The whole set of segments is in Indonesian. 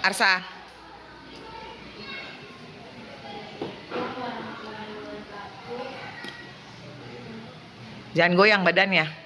Arsa. Jangan goyang badannya.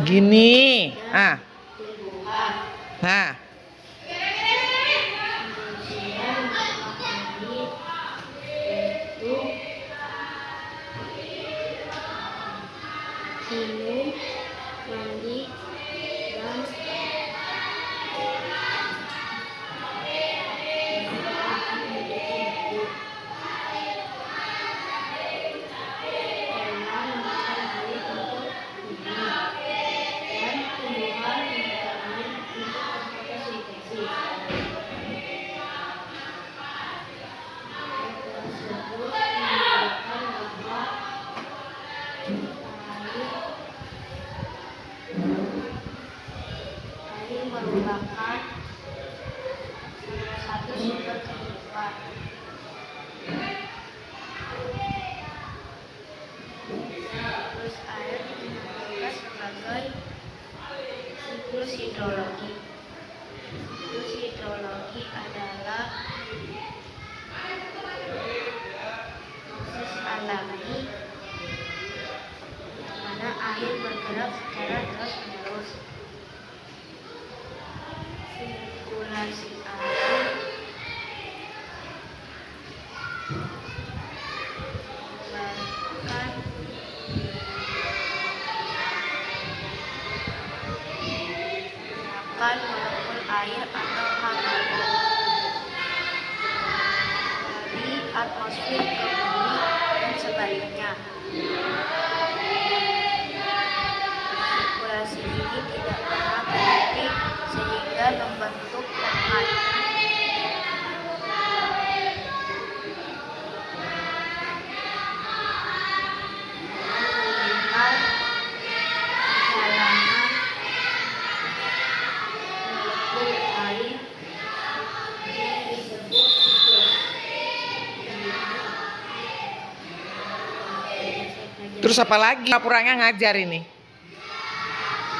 Gini, nah, minum, mandi, dan air merupakan satu sumber kehidupan. Terus air juga sebagai siklus hidrologi. Siklus hidrologi adalah proses alami di mana air bergerak secara terus-menerus. Sirkulasi air menyebabkan molekul air atau H2O dari atmosfer ke bumi dan sebaliknya. Sirkulasi ini tidak pernah berhenti sehingga membentuk lemhat. terus apa lagi? Pura-puranya ngajar ini.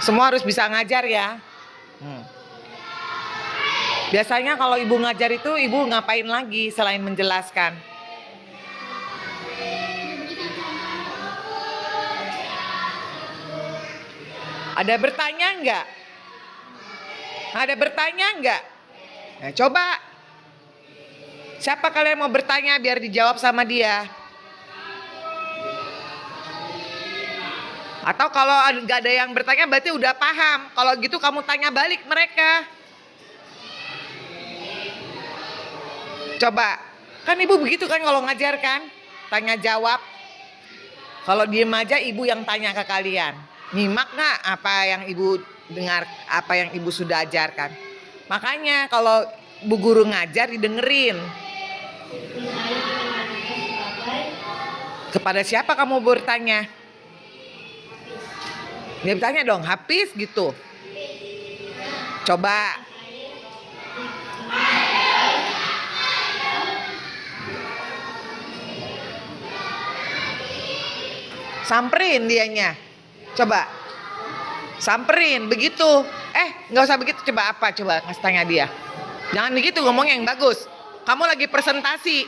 Semua harus bisa ngajar ya. Biasanya kalau ibu ngajar itu ibu ngapain lagi selain menjelaskan? Ada bertanya enggak? Ada bertanya enggak? Nah, coba. Siapa kalian mau bertanya biar dijawab sama dia? Atau kalau nggak ada yang bertanya berarti udah paham. Kalau gitu kamu tanya balik mereka. Coba. Kan ibu begitu kan kalau ngajar kan? Tanya jawab. Kalau diem aja ibu yang tanya ke kalian. Nyimak nggak apa yang ibu dengar, apa yang ibu sudah ajarkan. Makanya kalau bu guru ngajar didengerin. Kepada siapa kamu bertanya? Dia bertanya dong, Hafiz gitu. Coba. Samperin dianya. Coba. Samperin begitu. Nggak usah begitu. Coba apa? Coba ngasih tanya dia. Jangan begitu ngomong yang bagus. Kamu lagi presentasi.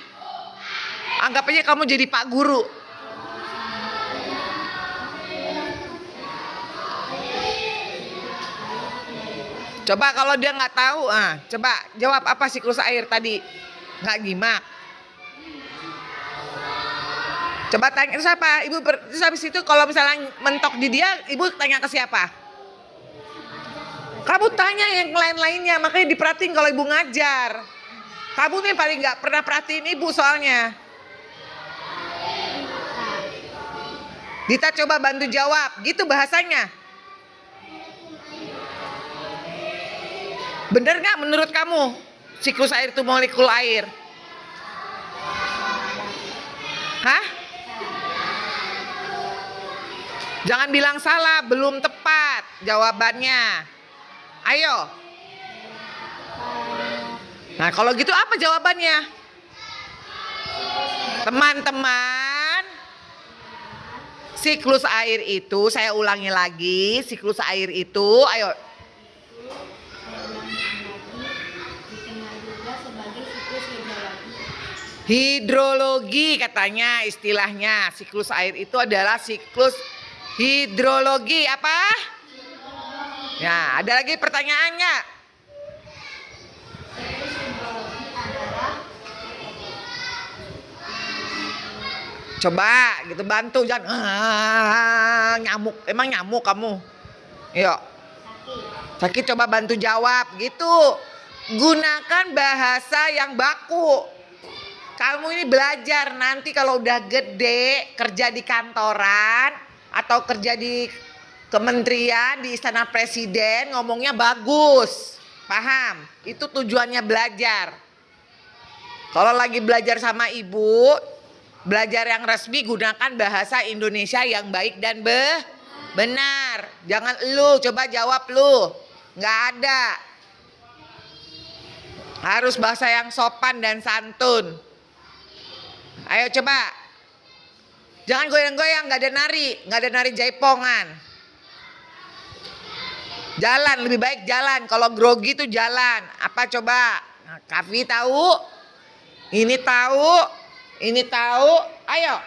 Anggap aja kamu jadi Pak Guru. Coba kalau dia nggak tahu, coba jawab apa siklus air tadi? Nggak nyimak. Coba tanya itu siapa? Ibu terus habis itu kalau misalnya mentok di dia, ibu tanya ke siapa? Kamu tanya yang lain-lainnya, makanya diperhatiin kalau ibu ngajar. Kamu nih paling nggak pernah perhatiin ibu soalnya. Dita coba bantu jawab, gitu bahasanya. Bener nggak menurut kamu siklus air itu molekul air? Hah? Jangan bilang salah, belum tepat jawabannya. Ayo. Nah, kalau gitu apa jawabannya? Teman-teman, siklus air itu, saya ulangi lagi, siklus air itu, ayo. Dikenal juga sebagai siklus hidrologi. Hidrologi katanya istilahnya. Siklus air itu adalah siklus hidrologi. Apa? Ya, ada lagi pertanyaannya. Siklus hidrologi adalah Coba gitu bantu, jangan nyamuk. Emang nyamuk kamu? Yuk. sakit. Sakit, coba bantu jawab gitu. Gunakan bahasa yang baku. Kamu ini belajar nanti kalau udah gede kerja di kantoran atau kerja di kementerian, di istana presiden, ngomongnya bagus. Paham? Itu tujuannya belajar. Kalau lagi belajar sama ibu, belajar yang resmi, gunakan bahasa Indonesia yang baik dan benar. Jangan lu, coba jawab lu. Nggak ada. Harus bahasa yang sopan dan santun. Ayo coba. Jangan goyang-goyang, nggak ada nari jaipongan. Jalan, lebih baik jalan. Kalau grogi tuh jalan. Apa coba? Nah, Kavi tahu? Ini tahu? Ini tahu? Ayo.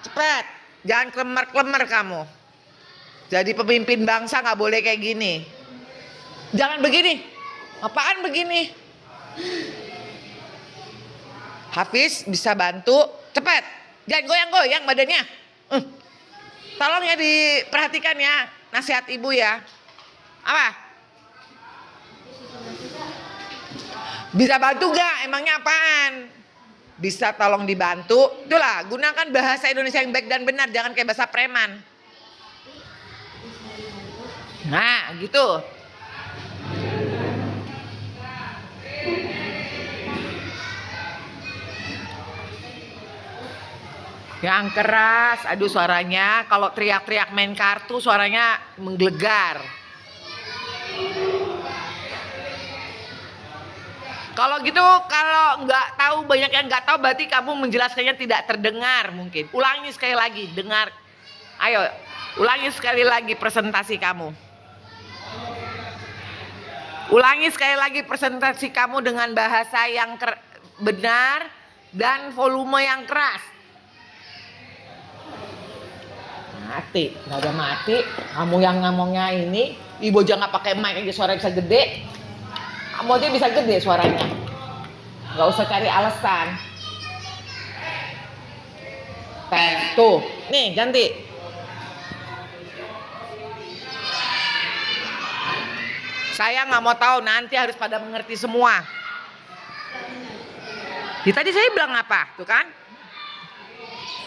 Cepat. Jangan klemer-klemer kamu. Jadi pemimpin bangsa nggak boleh kayak gini. Jangan begini. Apaan begini? Hafiz bisa bantu, cepat. Jangan goyang-goyang badannya. Tolong ya diperhatikan ya, nasihat ibu ya. Apa? Bisa bantu gak? Emangnya apaan? Bisa tolong dibantu. Itulah, gunakan bahasa Indonesia yang baik dan benar, jangan kayak bahasa preman. Nah, gitu. Yang keras, aduh suaranya kalau teriak-teriak main kartu suaranya menggelegar. Kalau gitu, kalau nggak tahu, banyak yang nggak tahu, berarti kamu menjelaskannya tidak terdengar mungkin. Ulangi sekali lagi, dengar. Ayo, ulangi sekali lagi presentasi kamu. Ulangi sekali lagi presentasi kamu dengan bahasa yang benar dan volume yang keras. Mati, nggak ada mati. Kamu yang ngomongnya ini, ibu aja nggak pakai mic aja suara bisa gede. Kamu aja bisa gede suaranya. Nggak usah cari alasan. Tuh, nih ganti. Saya nggak mau tahu, nanti harus pada mengerti semua. Ya, tadi saya bilang apa, tuh kan?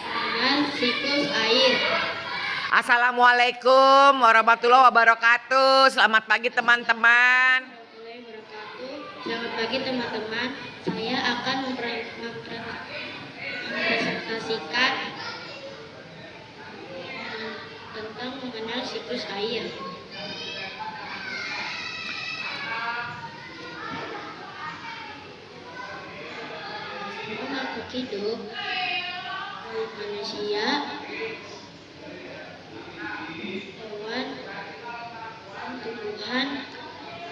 Dengan siklus air. Assalamualaikum warahmatullahi wabarakatuh. Selamat pagi teman-teman. Selamat pagi teman-teman. Saya akan mempresentasikan tentang mengenal siklus air. Makhluk hidup, manusia, hewan, dan tumbuhan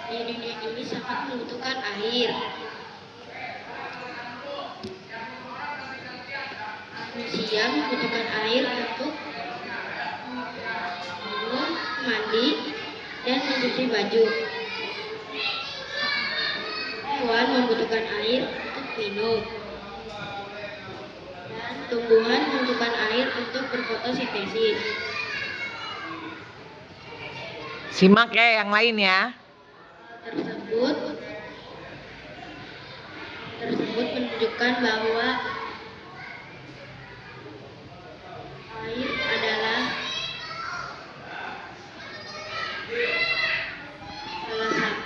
di dunia ini sangat membutuhkan air. Manusia membutuhkan air untuk minum, mandi, dan mencuci baju. Hewan membutuhkan air untuk minum. Dan tumbuhan membutuhkan air untuk berfotosintesis. Simak ya yang lain ya. Tersebut menunjukkan bahwa air adalah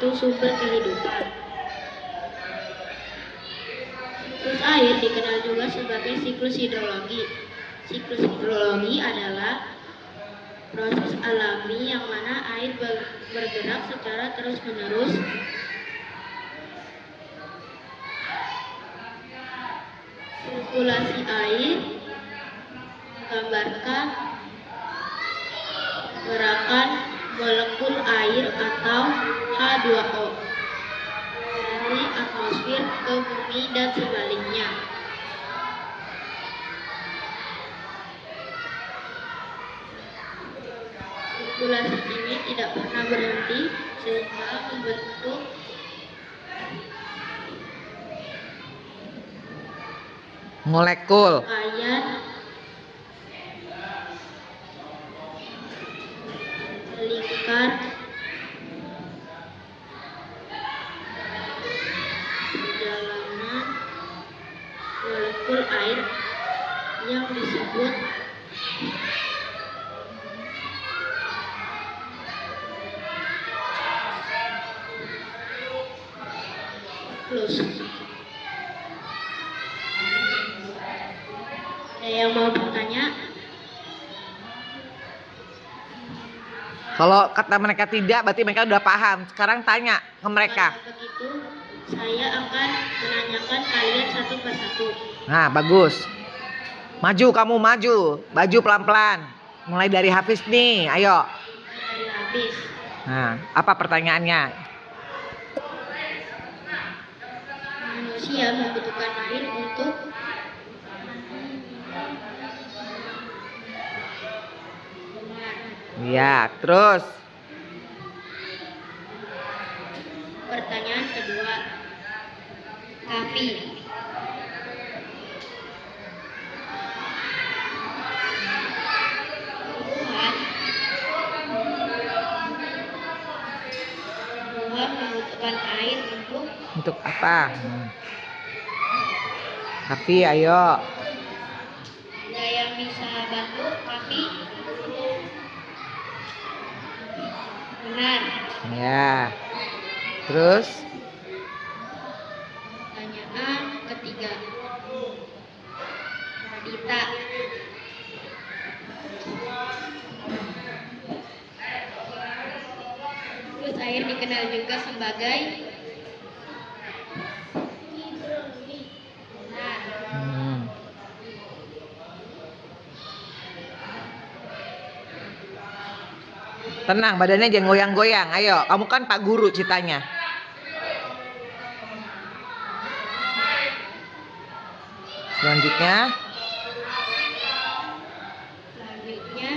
itu sumber kehidupan. Siklus air dikenal juga sebagai siklus hidrologi. Siklus hidrologi adalah proses alami yang mana air bergerak secara terus-menerus sirkulasi air menggambarkan gerakan molekul air atau H2O dari atmosfer ke bumi dan sebaliknya. Sirkulasi ini tidak pernah berhenti sehingga membentuk Molekul. rangkaian lingkar perjalanan molekul air yang disebut siklus. Ada yang mau bertanya? Kalau kata mereka tidak, berarti mereka udah paham. Sekarang tanya ke mereka. Kalau begitu, saya akan menanyakan kalian satu persatu. Nah, bagus. Maju, kamu maju. Baju pelan-pelan. Mulai dari Hafiz nih, ayo. Dari habis. Nah, apa pertanyaannya? Manusia membutuhkan air untuk benar. Iya, terus. Pertanyaan kedua. Tapi Tuhan membutuhkan air untuk Untuk apa? Tapi ayo. ada yang bisa bantu tapi benar. Ya. Terus. Pertanyaan ketiga. Radita. Terus air dikenal juga sebagai benar. Tenang, badannya jangan goyang-goyang. Ayo, kamu kan Pak Guru ceritanya. Selanjutnya. Selanjutnya,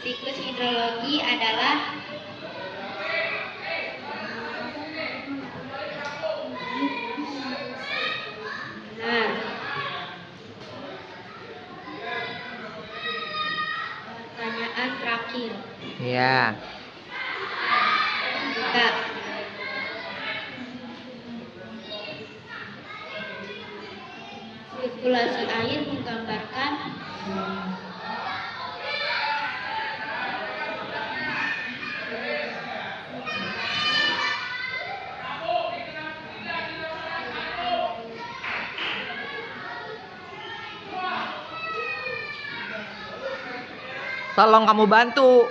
siklus hidrologi adalah benar. Pertanyaan terakhir. Ya. Kita sirkulasi air menggambarkan Tolong kamu bantu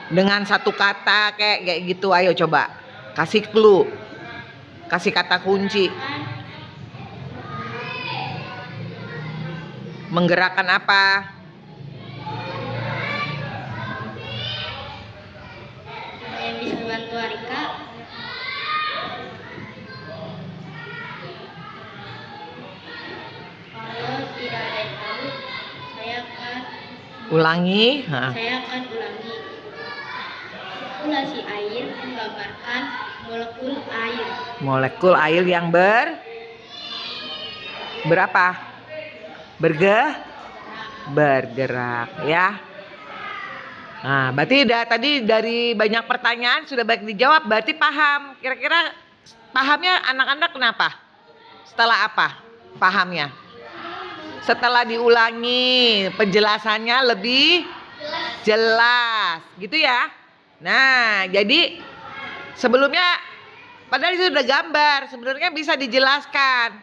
dengan satu kata kayak gitu. Ayo coba kasih clue, kasih kata kunci. Menggerakkan apa? ada yang bisa bantu Arika? Kalau tidak ada yang tahu, Ulangi. saya akan ulangi. Sirkulasi air menggambarkan molekul air. Molekul air yang berapa? Bergerak ya. Nah, berarti tadi dari banyak pertanyaan sudah baik dijawab, berarti paham. Kira-kira pahamnya anak-anak kenapa? Setelah apa pahamnya? Setelah diulangi penjelasannya lebih jelas, gitu ya. Nah, jadi sebelumnya padahal itu udah gambar, sebenarnya bisa dijelaskan.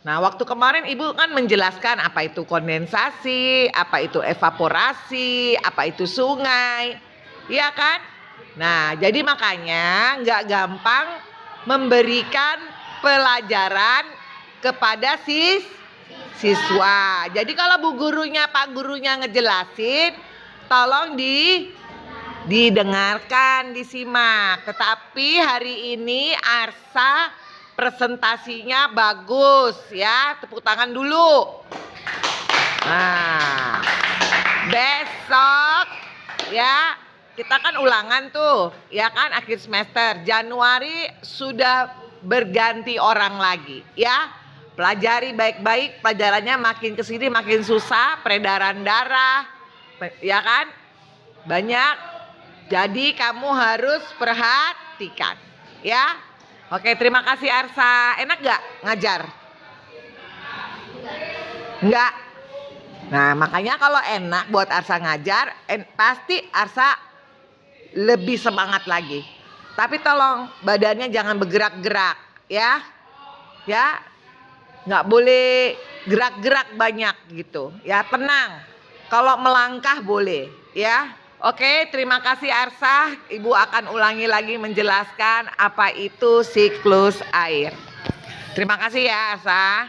Nah, waktu kemarin Ibu kan menjelaskan apa itu kondensasi, apa itu evaporasi, apa itu sungai, iya kan? Nah, jadi makanya nggak gampang memberikan pelajaran kepada siswa. Jadi kalau Pak gurunya ngejelasin, tolong didengarkan, disimak. Tetapi hari ini Arsa presentasinya bagus ya, tepuk tangan dulu. Nah, besok ya kita kan ulangan tuh, ya kan akhir semester. Januari sudah berganti orang lagi ya. Pelajari baik-baik, pelajarannya makin kesini makin susah, peredaran darah, ya kan? Banyak. Jadi kamu harus perhatikan ya. Oke, terima kasih Arsa. Enak gak ngajar? Enggak. Nah, makanya kalau enak buat Arsa ngajar, pasti Arsa lebih semangat lagi. Tapi tolong badannya jangan bergerak-gerak ya. Ya, nggak boleh gerak-gerak banyak gitu. Ya, tenang. Kalau melangkah boleh ya. Oke, terima kasih Arsa. Ibu akan ulangi lagi menjelaskan apa itu siklus air. Terima kasih ya Arsa.